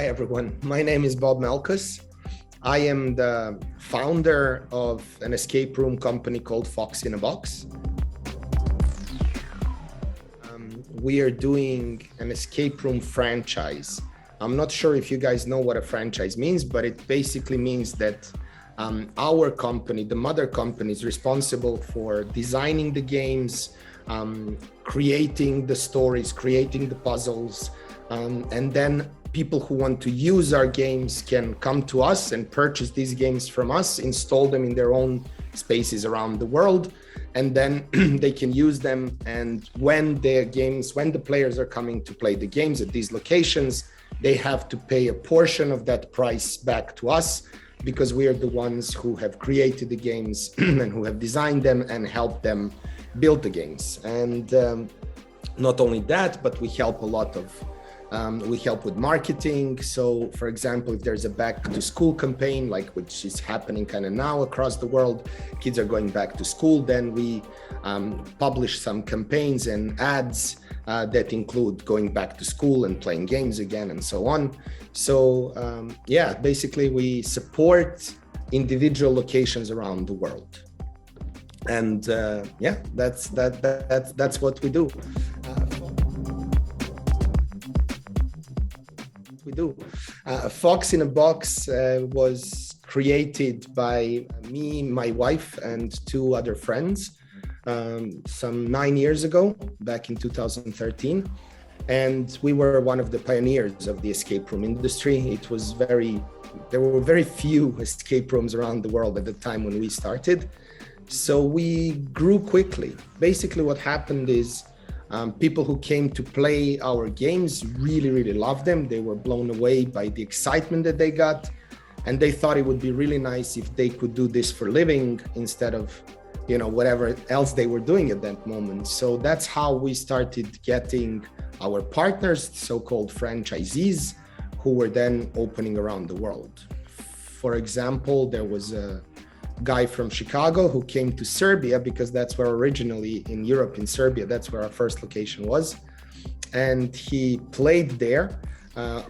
Hi everyone, my name is Bob Melkus. I am the founder of an escape room company called Fox in a Box. We are doing an escape room franchise. I'm not sure if you guys know what a franchise means, but it basically means that our company, the mother company, is responsible for designing the games, creating the stories, creating the puzzles, and then people who want to use our games can come to us and purchase these games from us, install them in their own spaces around the world, and then they can use them. And when the players are coming to play the games at these locations, they have to pay a portion of that price back to us, because we are the ones who have created the games and who have designed them and helped them build the games. And not only that, but we help we help with marketing. So for example, if there's a back to school campaign, which is happening kind of now across the world, kids are going back to school, then we publish some campaigns and ads that include going back to school and playing games again and so on. So basically we support individual locations around the world. And that's what we do. Fox in a Box was created by me, my wife, and two other friends some 9 years ago, back in 2013. And we were one of the pioneers of the escape room industry. There were very few escape rooms around the world at the time when we started. So we grew quickly. Basically what happened is people who came to play our games really loved them. They were blown away by the excitement that they got, and they thought it would be really nice if they could do this for a living instead of whatever else they were doing at that moment. So that's how we started getting our partners, so-called franchisees, who were then opening around the world. For example, there was a guy from Chicago who came to Serbia, because that's where originally in Europe, in Serbia, that's where our first location was. And he played there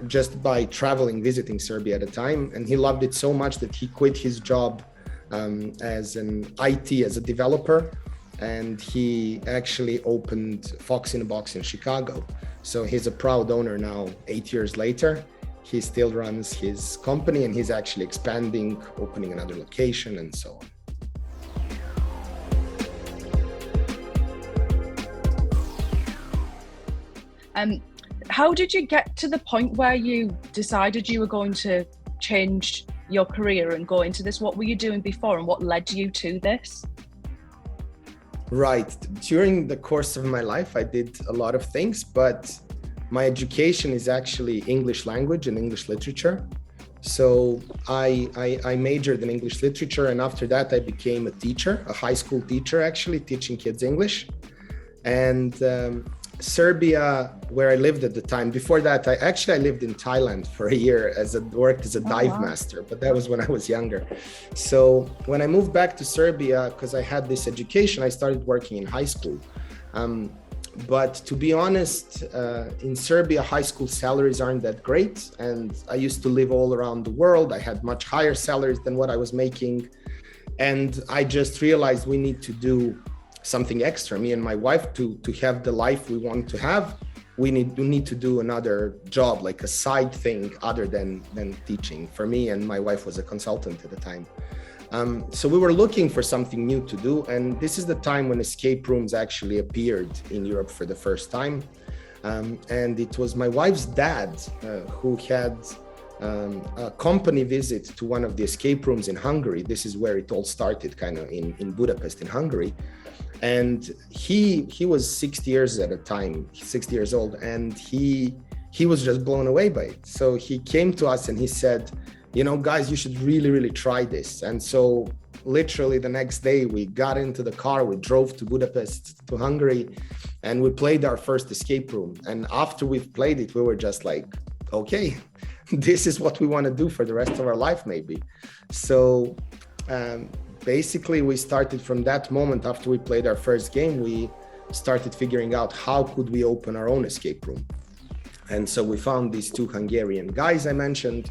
just by traveling, visiting Serbia at a time. And he loved it so much that he quit his job as a developer. And he actually opened Fox in a Box in Chicago. So he's a proud owner now, 8 years later. He still runs his company, and he's actually expanding, opening another location, and so on. How did you get to the point where you decided you were going to change your career and go into this? What were you doing before, and what led you to this? Right. During the course of my life, I did a lot of things, but my education is actually English language and English literature. So I majored in English literature, and after that I became a teacher, a high school teacher, actually teaching kids English. And Serbia, where I lived at the time, before that I lived in Thailand for a year, worked as a dive master, but that was when I was younger. So when I moved back to Serbia, because I had this education, I started working in high school. But to be honest, in Serbia, high school salaries aren't that great. And I used to live all around the world. I had much higher salaries than what I was making. And I just realized we need to do something extra. Me and my wife, to have the life we want to have, we need to do another job, like a side thing other than teaching. For me, and my wife was a consultant at the time. So we were looking for something new to do, and this is the time when escape rooms actually appeared in Europe for the first time. And it was my wife's dad who had a company visit to one of the escape rooms in Hungary. This is where it all started, kind of in Budapest, in Hungary. And he was 60 years at a time, 60 years old, and he was just blown away by it. So he came to us and he said, guys, you should really try this. And so literally the next day we got into the car, we drove to Budapest, to Hungary, and we played our first escape room. And after we've played it, we were just like, okay, this is what we want to do for the rest of our life, maybe. So basically we started from that moment. After we played our first game, we started figuring out how could we open our own escape room. And so we found these two Hungarian guys I mentioned,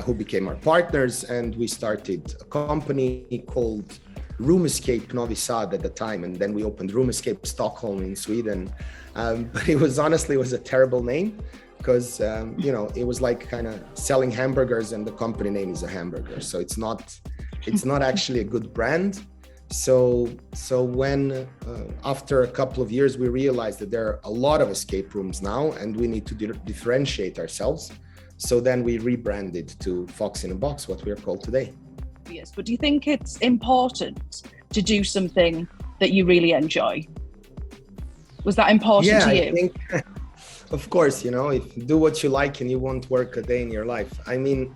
who became our partners, and we started a company called Room Escape Novi Sad at the time, and then we opened Room Escape Stockholm in Sweden. But it was a terrible name, because it was like kind of selling hamburgers, and the company name is a hamburger, so it's not actually a good brand. So when after a couple of years we realized that there are a lot of escape rooms now, and we need to differentiate ourselves. So then we rebranded to Fox in a Box, what we are called today. Yes, but do you think it's important to do something that you really enjoy? Was that important to you? I think, of course, if you do what you like and you won't work a day in your life. I mean,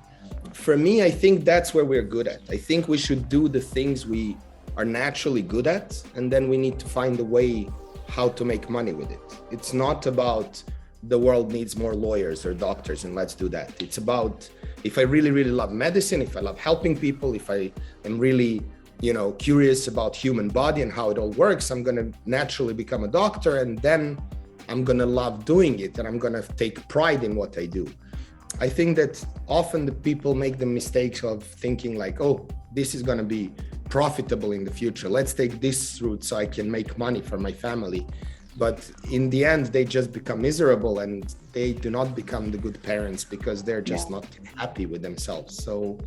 for me, I think that's where we're good at. I think we should do the things we are naturally good at, and then we need to find a way how to make money with it. It's not about the world needs more lawyers or doctors and let's do that. It's about, if I really, really love medicine, if I love helping people, if I am really, curious about human body and how it all works, I'm going to naturally become a doctor, and then I'm going to love doing it, and I'm going to take pride in what I do. I think that often the people make the mistake of thinking like, oh, this is going to be profitable in the future. Let's take this route so I can make money for my family. But in the end, they just become miserable, and they do not become the good parents because they're just not happy with themselves. So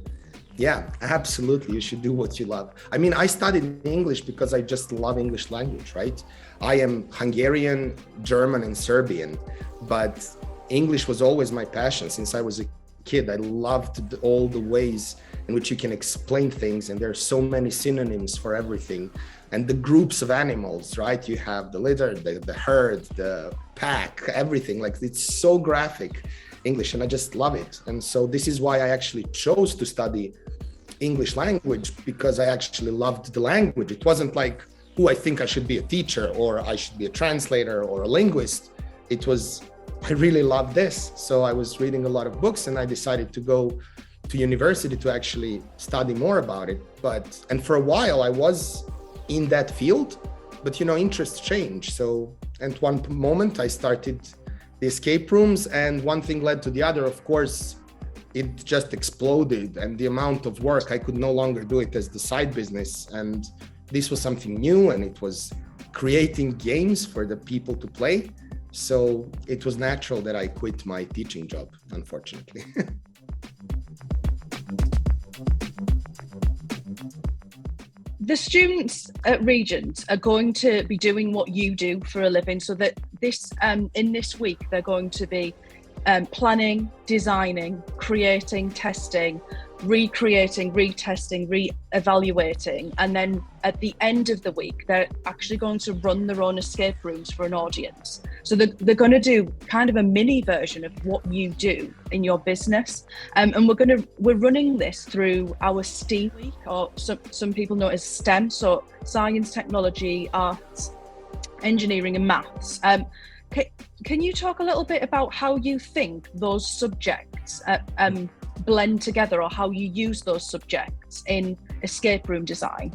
yeah, absolutely. You should do what you love. I mean, I studied English because I just love English language, right? I am Hungarian, German, and Serbian, but English was always my passion since I was a kid. I loved all the ways in which you can explain things, and there are so many synonyms for everything. And the groups of animals, right? You have the litter, the herd, the pack, everything. Like, it's so graphic, English, and I just love it. And so this is why I actually chose to study English language, because I actually loved the language. It wasn't like, oh, I think I should be a teacher, or I should be a translator or a linguist. It was, I really love this. So I was reading a lot of books, and I decided to go to university to actually study more about it. And for a while I was in that field, but interests change. So at one moment I started the escape rooms, and one thing led to the other. Of course, it just exploded, and the amount of work, I could no longer do it as the side business. And this was something new, and it was creating games for the people to play. So it was natural that I quit my teaching job, unfortunately. The students at Regent are going to be doing what you do for a living, so that in this week they're going to be planning, designing, creating, testing, recreating, retesting, re-evaluating, and then at the end of the week they're actually going to run their own escape rooms for an audience. So they're going to do kind of a mini version of what you do in your business, and we're running this through our STEAM week, or some people know it as STEM, so science, technology, arts, engineering, and maths. Can you talk a little bit about how you think those subjects blend together, or how you use those subjects in escape room design?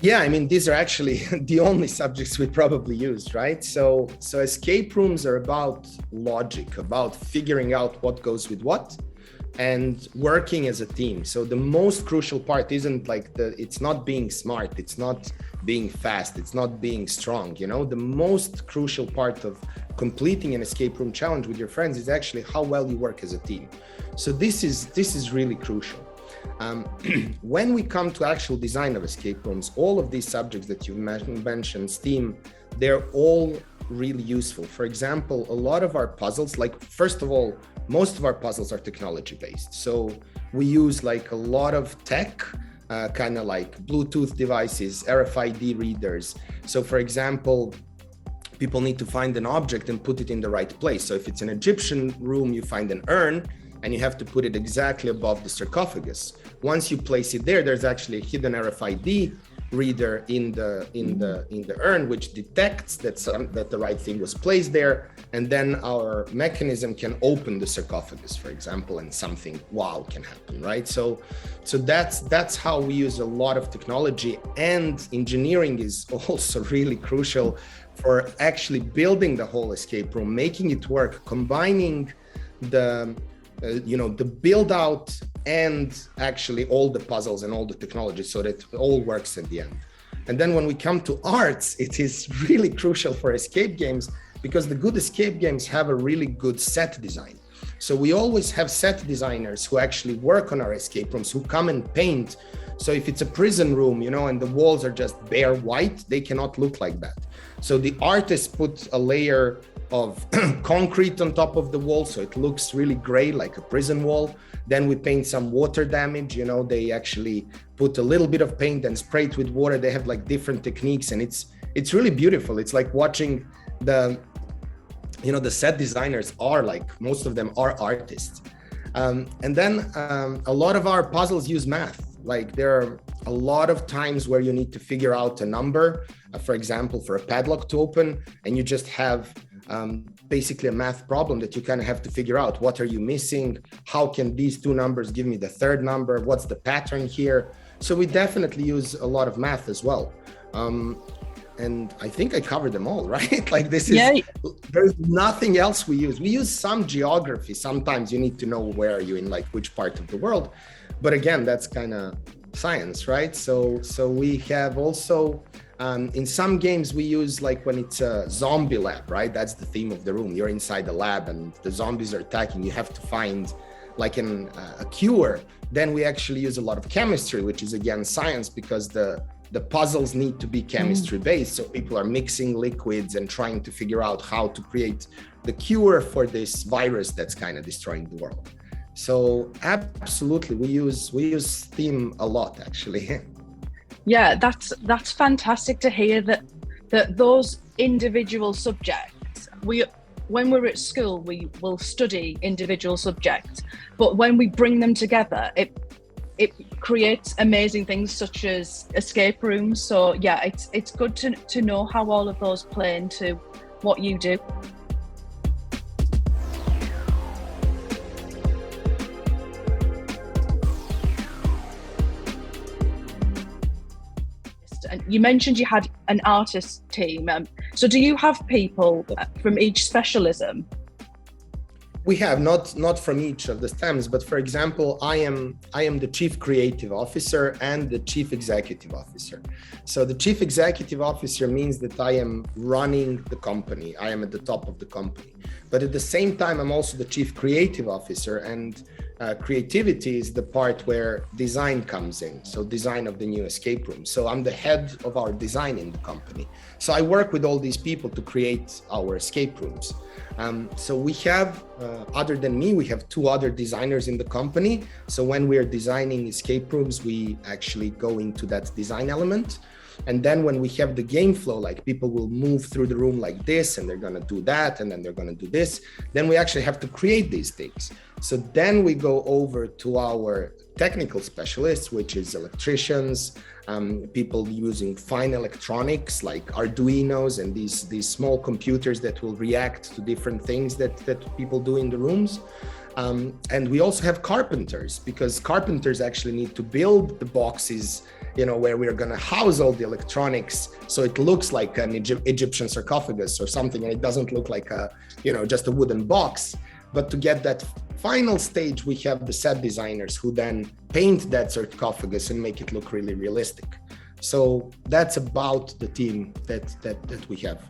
Yeah, I mean, these are actually the only subjects we probably use, right? So escape rooms are about logic, about figuring out what goes with what, and working as a team. So the most crucial part isn't like it's not being smart, it's not being fast, it's not being strong. The most crucial part of completing an escape room challenge with your friends is actually how well you work as a team. So this is really crucial. When we come to actual design of escape rooms, all of these subjects that you've mentioned, STEAM, they're all really useful. For example, a lot of our puzzles, like, first of all, most of our puzzles are technology based. So we use like a lot of tech, kind of like Bluetooth devices, RFID readers. So for example, people need to find an object and put it in the right place. So if it's an Egyptian room, you find an urn, and you have to put it exactly above the sarcophagus. Once you place it there, there's actually a hidden RFID reader in the urn, which detects that the right thing was placed there, and then our mechanism can open the sarcophagus, for example, and something wow can happen, right? So that's how we use a lot of technology, and engineering is also really crucial for actually building the whole escape room, making it work, combining the build out and actually all the puzzles and all the technology so that it all works at the end. And then when we come to arts, it is really crucial for escape games, because the good escape games have a really good set design. So we always have set designers who actually work on our escape rooms, who come and paint. So if it's a prison room, and the walls are just bare white, they cannot look like that. So the artists put a layer of concrete on top of the wall, so it looks really gray, like a prison wall. Then we paint some water damage, they actually put a little bit of paint and spray it with water. They have like different techniques, and it's really beautiful. It's like watching the set designers are like, most of them are artists. And then a lot of our puzzles use math. Like there are a lot of times where you need to figure out a number, for example, for a padlock to open, and you just have basically a math problem that you kind of have to figure out. What are you missing? How can these two numbers give me the third number? What's the pattern here? So we definitely use a lot of math as well. And I think I covered them all, right? Like there's nothing else we use. We use some geography. Sometimes you need to know where are you in like which part of the world. But again, that's kind of science, right? So we have also, in some games we use, like when it's a zombie lab, right? That's the theme of the room. You're inside the lab and the zombies are attacking. You have to find like a cure. Then we actually use a lot of chemistry, which is again science, because the puzzles need to be chemistry based. So people are mixing liquids and trying to figure out how to create the cure for this virus that's kind of destroying the world. So absolutely, we use STEAM a lot, actually. Yeah, that's fantastic to hear that those individual subjects, when we're at school, we will study individual subjects, but when we bring them together, it creates amazing things such as escape rooms. So yeah, it's good to know how all of those play into what you do. And you mentioned you had an artist team. So do you have people from each specialism? We have not from each of the STEMs, but for example, I am the chief creative officer and the chief executive officer. So the chief executive officer means that I am running the company. I am at the top of the company. But at the same time, I'm also the chief creative officer, and creativity is the part where design comes in. So design of the new escape room. So I'm the head of our design in the company. So I work with all these people to create our escape rooms. So we have, other than me, we have two other designers in the company. So when we're designing escape rooms, we actually go into that design element. And then when we have the game flow, like people will move through the room like this, and they're going to do that, and then they're going to do this, then we actually have to create these things. So then we go over to our technical specialists, which is electricians, people using fine electronics like Arduinos and these small computers that will react to different things that people do in the rooms. And we also have carpenters, because carpenters actually need to build the boxes, where we're going to house all the electronics, so it looks like an Egyptian sarcophagus or something, and it doesn't look like just a wooden box. But to get that final stage, we have the set designers who then paint that sarcophagus and make it look really realistic. So that's about the team that we have.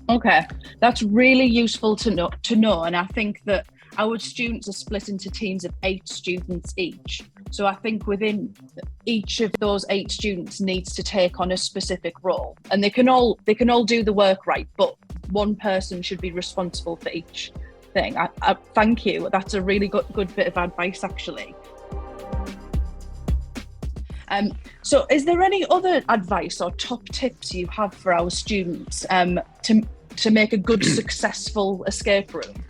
Okay, that's really useful to know, and I think that our students are split into teams of 8 students each. So I think within each of those 8 students needs to take on a specific role, and they can all do the work right, but one person should be responsible for each thing. I thank you. That's a really good bit of advice, actually. So is there any other advice or top tips you have for our students to make a good, successful escape room?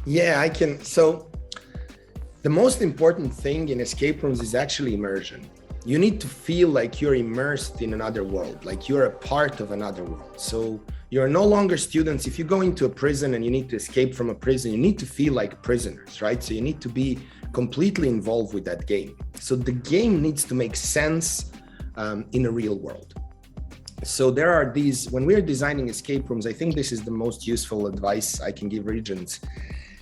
Yeah, I can. So the most important thing in escape rooms is actually immersion. you need to feel like you're immersed in another world, like you're a part of another world. So you're no longer students. If you go into a prison and you need to escape from a prison, you need to feel like prisoners, right? So you need to be completely involved with that game. So the game needs to make sense in a real world. So there are these, when we're designing escape rooms, I think this is the most useful advice I can give regents,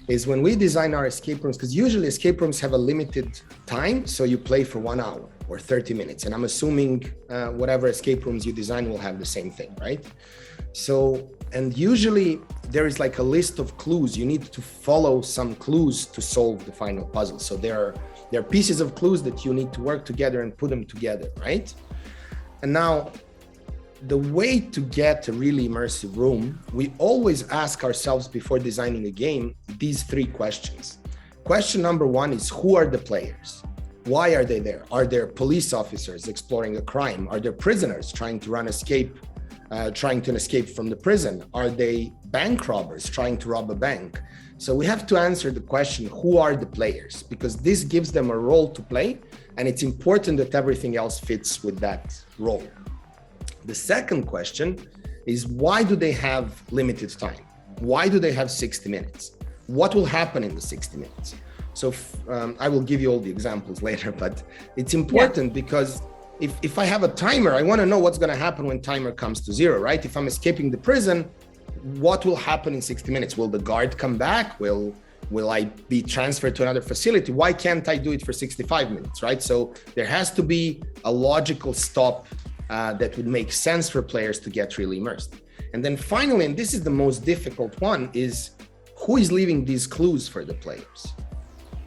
is when we design our escape rooms, because usually escape rooms have a limited time, so you play for 1 hour or 30 minutes. And I'm assuming whatever escape rooms you design will have the same thing, right? So, and usually there is like a list of clues. You need to follow some clues to solve the final puzzle. So there are pieces of clues that you need to work together and put them together, right? And now, the way to get a really immersive room, we always ask ourselves before designing a game, these 3 questions. Question number 1 is, who are the players? Why are they there? Are there police officers exploring a crime? Are there prisoners trying to escape from the prison? Are they bank robbers trying to rob a bank? So we have to answer the question, who are the players? Because this gives them a role to play, and it's important that everything else fits with that role. The second question is, why do they have limited time? Why do they have 60 minutes? What will happen in the 60 minutes? So I will give you all the examples later, but it's important because if I have a timer, I want to know what's going to happen when timer comes to 0, right? If I'm escaping the prison, what will happen in 60 minutes? Will the guard come back? Will I be transferred to another facility? Why can't I do it for 65 minutes, right? So there has to be a logical stop that would make sense for players to get really immersed. And then finally, and this is the most difficult one, is who is leaving these clues for the players,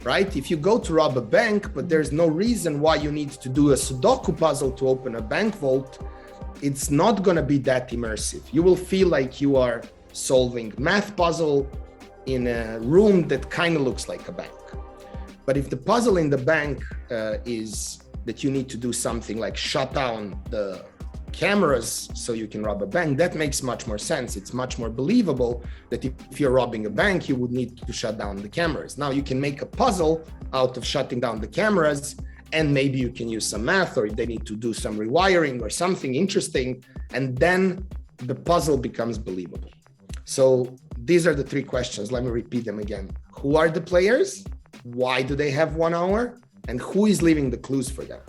right? If you go to rob a bank, but there's no reason why you need to do a Sudoku puzzle to open a bank vault, it's not going to be that immersive. You will feel like you are solving math puzzle in a room that kind of looks like a bank. But if the puzzle in the bank is that you need to do something like shut down the cameras so you can rob a bank, that makes much more sense. It's much more believable that if you're robbing a bank, you would need to shut down the cameras. Now you can make a puzzle out of shutting down the cameras, and maybe you can use some math, or they need to do some rewiring or something interesting, and then the puzzle becomes believable. So these are the 3 questions. Let me repeat them again. Who are the players? Why do they have 1 hour? And who is leaving the clues for them,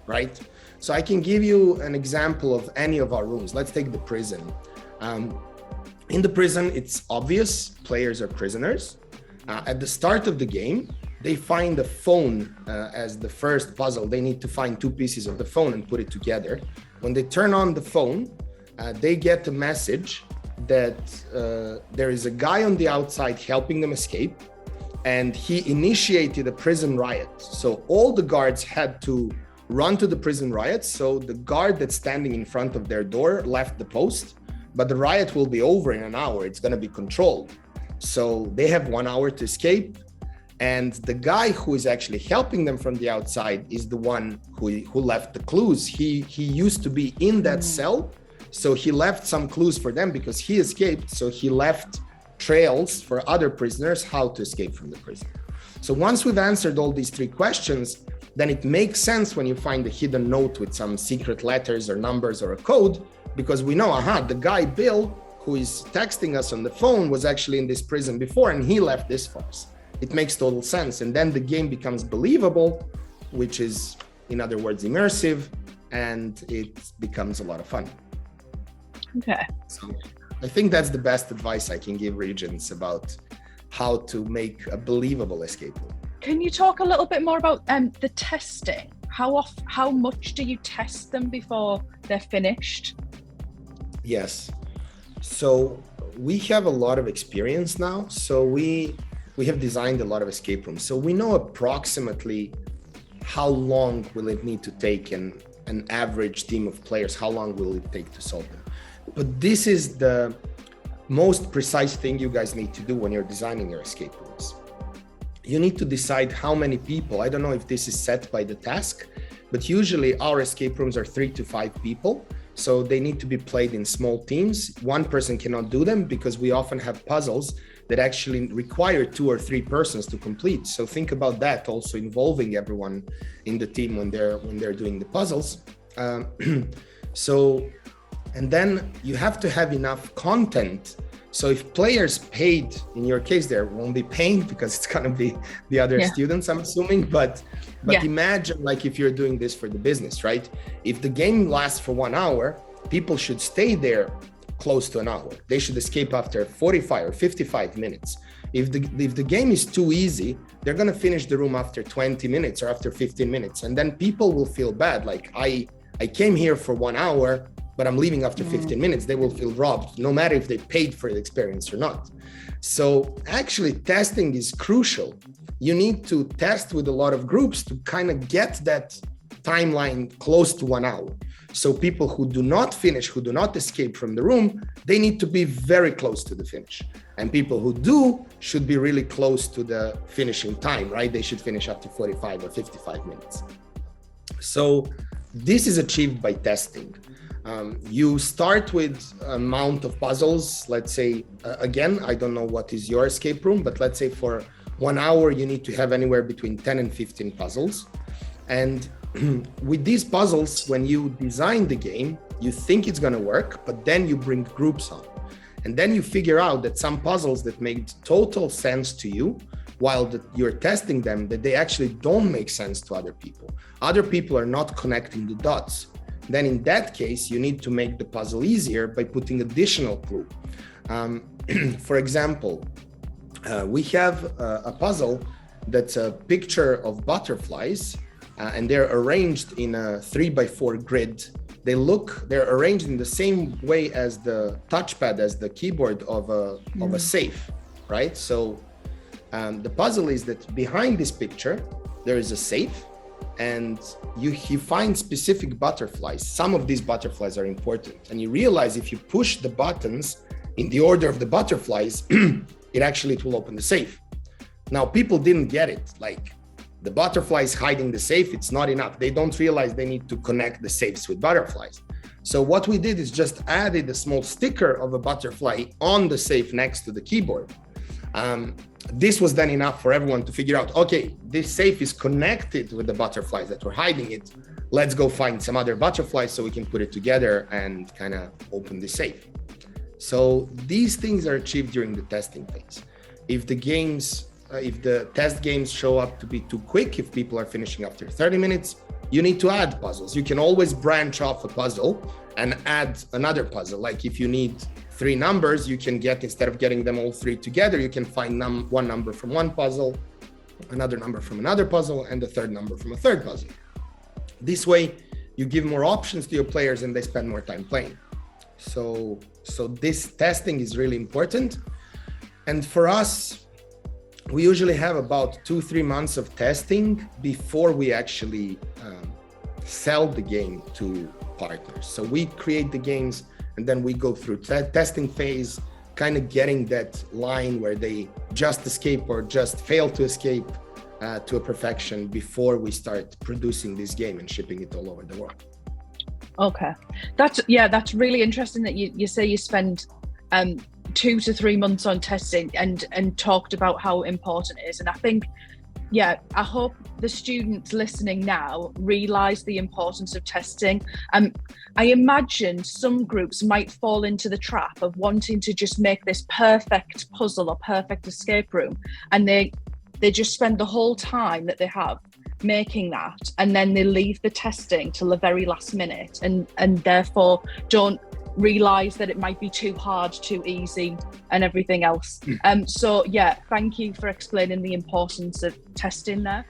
right? So I can give you an example of any of our rooms. Let's take the prison. In the prison, it's obvious players are prisoners. At the start of the game, they find a phone as the first puzzle. They need to find 2 pieces of the phone and put it together. When they turn on the phone, they get a message that there is a guy on the outside helping them escape, and he initiated a prison riot. So all the guards had to run to the prison riot. So the guard that's standing in front of their door left the post, but the riot will be over in an hour. It's going to be controlled. So they have 1 hour to escape. And the guy who is actually helping them from the outside is the one who left the clues. He used to be in that cell. So he left some clues for them because he escaped. So he left trails for other prisoners how to escape from the prison. So once we've answered all these 3 questions, then it makes sense when you find a hidden note with some secret letters or numbers or a code, because we know, the guy Bill, who is texting us on the phone, was actually in this prison before and he left this for us. It makes total sense. And then the game becomes believable, which is, in other words, immersive, and it becomes a lot of fun. Okay. So I think that's the best advice I can give regents about how to make a believable escape room. Can you talk a little bit more about the testing? How much do you test them before they're finished? Yes. So we have a lot of experience now. So we have designed a lot of escape rooms. So we know approximately how long will it need to take an average team of players, how long will it take to solve them. But this is the most precise thing you guys need to do when you're designing your escape rooms. You need to decide how many people. I don't know if this is set by the task, but usually our escape rooms are 3 to 5 people. So they need to be played in small teams. One person cannot do them because we often have puzzles that actually require 2 or 3 persons to complete. So think about that, also involving everyone in the team when they're doing the puzzles. And then you have to have enough content. So if players paid, in your case, there won't be paying because it's gonna be the other students, I'm assuming. But imagine like if you're doing this for the business, right? If the game lasts for 1 hour, people should stay there close to an hour. They should escape after 45 or 55 minutes. If the game is too easy, they're gonna finish the room after 20 minutes or after 15 minutes. And then people will feel bad. Like I came here for 1 hour, but I'm leaving after 15 minutes. They will feel robbed, no matter if they paid for the experience or not. So actually testing is crucial. You need to test with a lot of groups to kind of get that timeline close to 1 hour. So people who do not finish, who do not escape from the room, they need to be very close to the finish. And people who do should be really close to the finishing time, right? They should finish after 45 or 55 minutes. So this is achieved by testing. You start with amount of puzzles. Let's say, again, I don't know what is your escape room, but let's say for 1 hour, you need to have anywhere between 10 and 15 puzzles. And with these puzzles, when you design the game, you think it's going to work, but then you bring groups on. And then you figure out that some puzzles that made total sense to you, while you're testing them, that they actually don't make sense to other people. Other people are not connecting the dots. Then in that case, you need to make the puzzle easier by putting additional clue. For example, we have a puzzle that's a picture of butterflies, and they're arranged in a 3x4 grid. They're arranged in the same way as the touchpad, as the keyboard of a safe, right? So the puzzle is that behind this picture, there is a safe, and you find specific butterflies. Some of these butterflies are important, and you realize if you push the buttons in the order of the butterflies, it will open the safe. Now, people didn't get it. Like, the butterflies hiding the safe, it's not enough. They don't realize they need to connect the safes with butterflies. So what we did is just added a small sticker of a butterfly on the safe next to the keyboard. This was then enough for everyone to figure out, okay, this safe is connected with the butterflies that were hiding it. Let's go find some other butterflies so we can put it together and kind of open the safe. So these things are achieved during the testing phase. If the test games show up to be too quick, if people are finishing after 30 minutes, you need to add puzzles. You can always branch off a puzzle and add another puzzle. Like if you need 3 numbers, you can instead of getting them all 3 together, you can find one number from one puzzle, another number from another puzzle, and the third number from a third puzzle. This way, you give more options to your players and they spend more time playing. So this testing is really important. And for us, we usually have about 2-3 months of testing before we actually sell the game to partners. So we create the games and then we go through testing phase, kind of getting that line where they just escape or just fail to escape to a perfection before we start producing this game and shipping it all over the world. Okay, that's really interesting that you say you spend 2 to 3 months on testing and talked about how important it is. And I think, I hope the students listening now realize the importance of testing. I imagine some groups might fall into the trap of wanting to just make this perfect puzzle or perfect escape room, and they just spend the whole time that they have making that, and then they leave the testing till the very last minute, and therefore don't realize that it might be too hard, too easy, and everything else. So thank you for explaining the importance of testing there.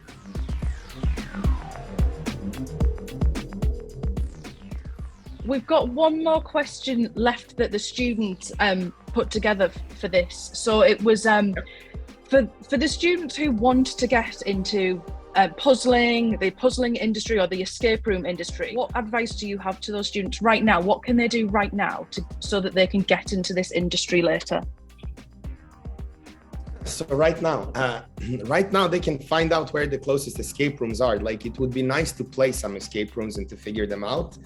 We've got one more question left that the students put together for this. So it was for the students who want to get into the puzzling industry or the escape room industry, what advice do you have to those students right now? What can they do right now so that they can get into this industry later? So right now they can find out where the closest escape rooms are. Like, it would be nice to play some escape rooms and to figure them out,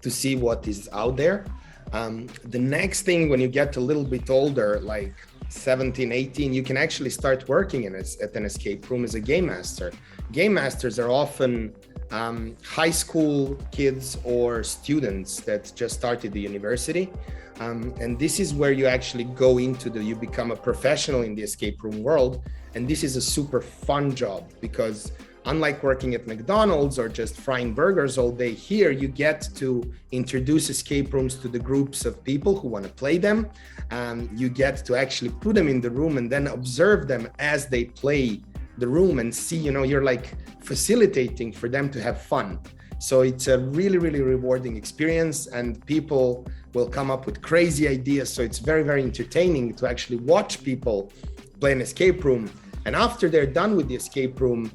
to see what is out there. The next thing, when you get a little bit older, like 17, 18, you can actually start working at an escape room as a game master. Game masters are often high school kids or students that just started the university. And this is where you actually go you become a professional in the escape room world. And this is a super fun job because unlike working at McDonald's or just frying burgers all day, here you get to introduce escape rooms to the groups of people who want to play them. You get to actually put them in the room and then observe them as they play the room and see, you're like facilitating for them to have fun. So it's a really, really rewarding experience, and people will come up with crazy ideas. So it's very, very entertaining to actually watch people play an escape room. And after they're done with the escape room,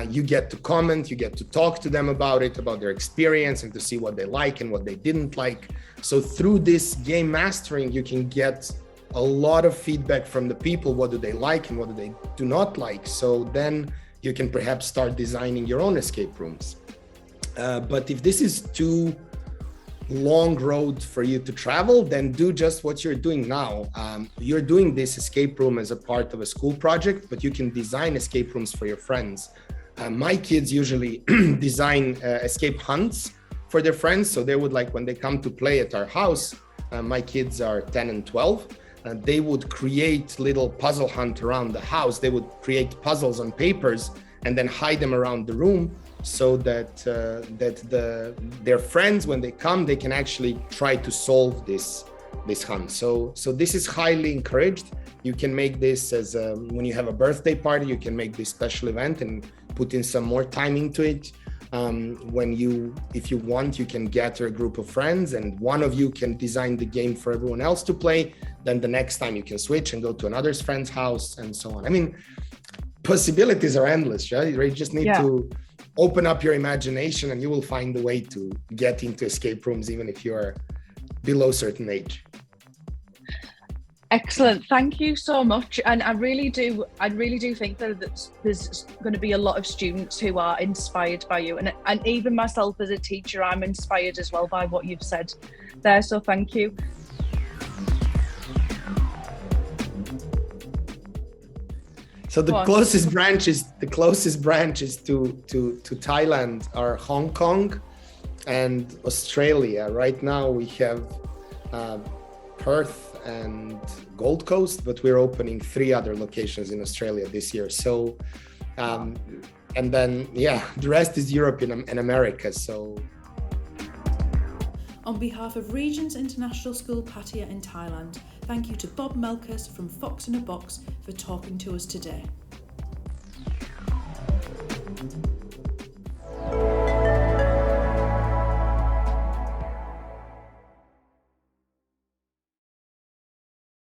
you get to comment, you get to talk to them about it, about their experience, and to see what they like and what they didn't like. So through this game mastering, you can get a lot of feedback from the people. What do they like and what do they do not like? So then you can perhaps start designing your own escape rooms. But if this is too long road for you to travel, then do just what you're doing now. You're doing this escape room as a part of a school project, but you can design escape rooms for your friends. My kids usually design escape hunts for their friends. So they would, like, when they come to play at our house, my kids are 10 and 12, they would create little puzzle hunt around the house. They would create puzzles on papers and then hide them around the room, so that their friends, when they come, they can actually try to solve this hunt. So this is highly encouraged. You can make this as when you have a birthday party, you can make this special event and put in some more time into it. If you want, you can gather a group of friends and one of you can design the game for everyone else to play. Then the next time you can switch and go to another friend's house and so on. I mean, possibilities are endless, right? You just need to open up your imagination and you will find a way to get into escape rooms, even if you're below a certain age. Excellent. Thank you so much. And I really do think that there's going to be a lot of students who are inspired by you. And even myself as a teacher, I'm inspired as well by what you've said there. So thank you. So the closest branches to Thailand are Hong Kong and Australia. Right now we have Perth and Gold Coast, but we're opening 3 other locations in Australia this year. So, and then, the rest is Europe and America. So. On behalf of Regents International School Pattaya in Thailand, thank you to Bob Melkus from Fox in a Box for talking to us today.